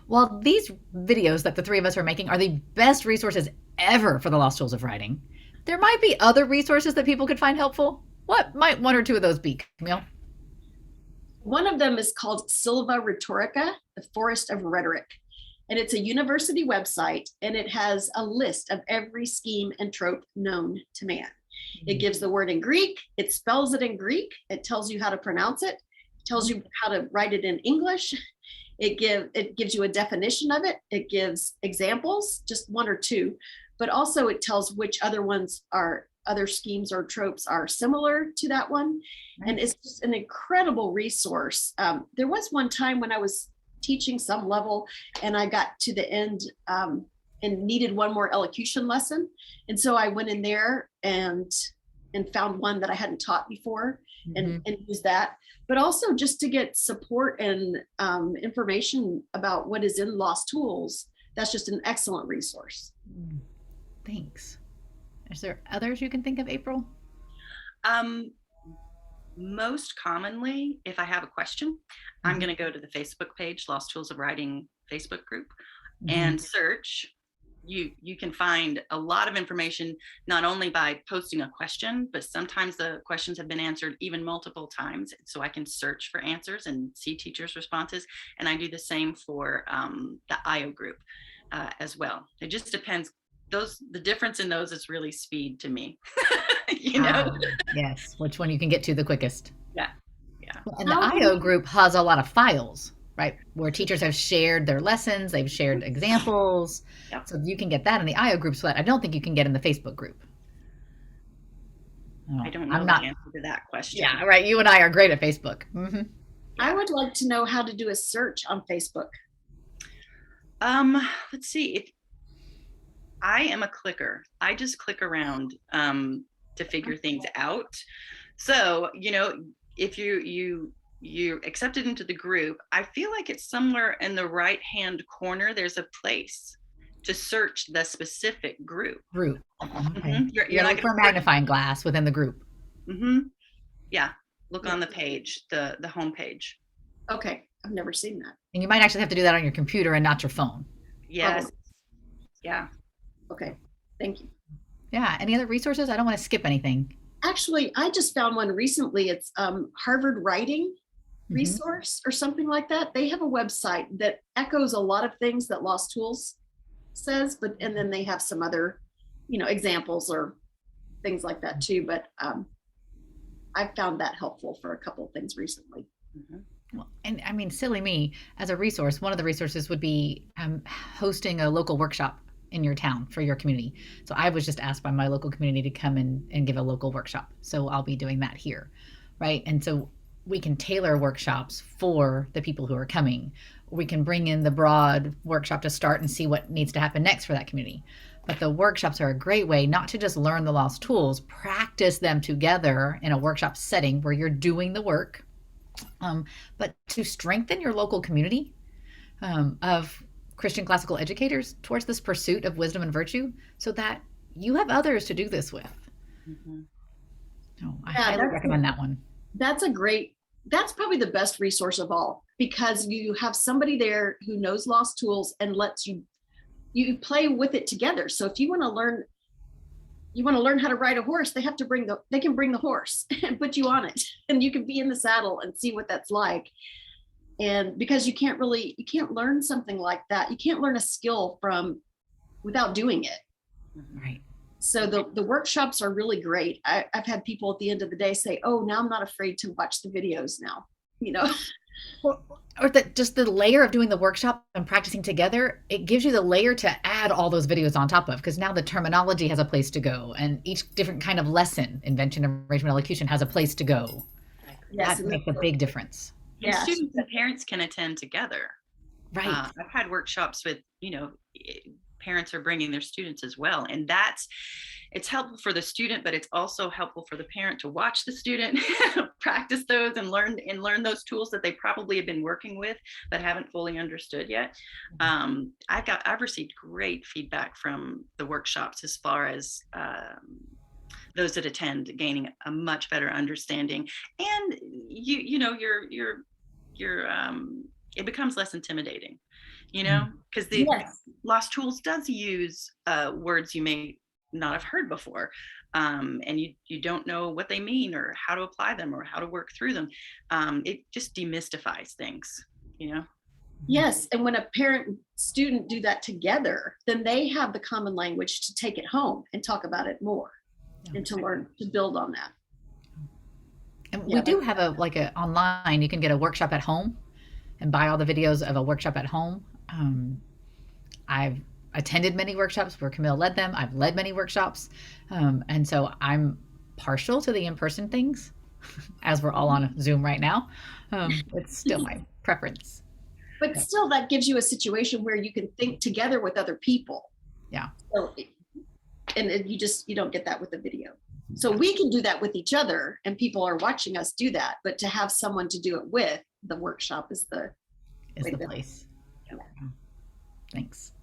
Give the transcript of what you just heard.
Well, these videos that the three of us are making are the best resources ever for the lost tools of writing. There might be other resources that people could find helpful. What might one or two of those be, Camille? One of them is called Silva Rhetorica, the Forest of Rhetoric. And it's a university website, and it has a list of every scheme and trope known to man. It gives the word in Greek, it spells it in Greek, it tells you how to pronounce it, tells you how to write it in English. It gives you a definition of it. It gives examples, just one or two, but also it tells which other schemes or tropes are similar to that one. Nice. And it's just an incredible resource. There was one time when I was teaching some level and I got to the end and needed one more elocution lesson. And so I went in there and found one that I hadn't taught before and used that, but also just to get support and information about what is in Lost Tools. That's just an excellent resource. Thanks. Is there others you can think of, April? Most commonly, if I have a question, I'm going to go to the Facebook page, Lost Tools of Writing Facebook group, and search. You can find a lot of information, not only by posting a question, but sometimes the questions have been answered even multiple times. So I can search for answers and see teachers' responses. And I do the same for the IEO group as well. It just depends. The difference in those is really speed to me. Yes, which one you can get to the quickest. Yeah. And the IEO group has a lot of files, right, where teachers have shared their lessons, they've shared examples. Yep. So you can get that in the IEO group, so I don't think you can get in the Facebook group. I don't know the answer to that question. Yeah, right. You and I are great at Facebook. I would like to know how to do a search on Facebook. Let's see. If I am a clicker, I just click around to figure things out. So, if you're accepted into the group, I feel like it's somewhere in the right hand corner. There's a place to search the specific group. Okay. You're like for a magnifying glass within the group. Yeah. Look on the page, the home page. Okay. I've never seen that. And you might actually have to do that on your computer and not your phone. Yes. Oh. Yeah. Okay. Thank you. Yeah. Any other resources? I don't want to skip anything. Actually, I just found one recently. It's Harvard Writing Resource or something like that. They have a website that echoes a lot of things that Lost Tools says, and then they have some other, examples or things like that too. But I found that helpful for a couple of things recently. Well, and I mean, silly me, as a resource, one of the resources would be hosting a local workshop in your town for your community. So I was just asked by my local community to come and give a local workshop. So I'll be doing that here, right? And so we can tailor workshops for the people who are coming. We can bring in the broad workshop to start and see what needs to happen next for that community. But the workshops are a great way not to just learn the Lost Tools, practice them together in a workshop setting where you're doing the work, but to strengthen your local community of Christian classical educators towards this pursuit of wisdom and virtue, so that you have others to do this with. So I highly recommend that one. That's probably the best resource of all, because you have somebody there who knows Lost Tools and lets you play with it together. So if you want to learn how to ride a horse, they can bring the horse and put you on it, and you can be in the saddle and see what that's like. And because you can't learn something like that. You can't learn a skill without doing it. Right. So the workshops are really great. I've had people at the end of the day say, "Oh, now I'm not afraid to watch the videos now." Or just the layer of doing the workshop and practicing together, it gives you the layer to add all those videos on top of, because now the terminology has a place to go, and each different kind of lesson, invention, arrangement, elocution, has a place to go. Yes, that makes a big difference. And students and parents can attend together. Right. I've had workshops with, parents are bringing their students as well. And it's helpful for the student, but it's also helpful for the parent to watch the student practice those and learn those tools that they probably have been working with but haven't fully understood yet. I've received great feedback from the workshops as far as those that attend gaining a much better understanding, and it becomes less intimidating you know, because the Yes. Lost Tools does use words you may not have heard before. And you don't know what they mean or how to apply them or how to work through them. It just demystifies things, you know? Yes. And when a parent and student do that together, then they have the common language to take it home and talk about it more and to learn to build on that. And Yeah, we do have a online, you can get a workshop at home and buy all the videos of a workshop at home. I've attended many workshops where Camille led them. I've led many workshops. And so I'm partial to the in-person things as we're all on Zoom right now. It's still my preference. But still, that gives you a situation where you can think together with other people. Yeah. So, and you don't get that with the video. So we can do that with each other and people are watching us do that, but to have someone to do it with, the workshop is the Is the place. Yeah. Thanks.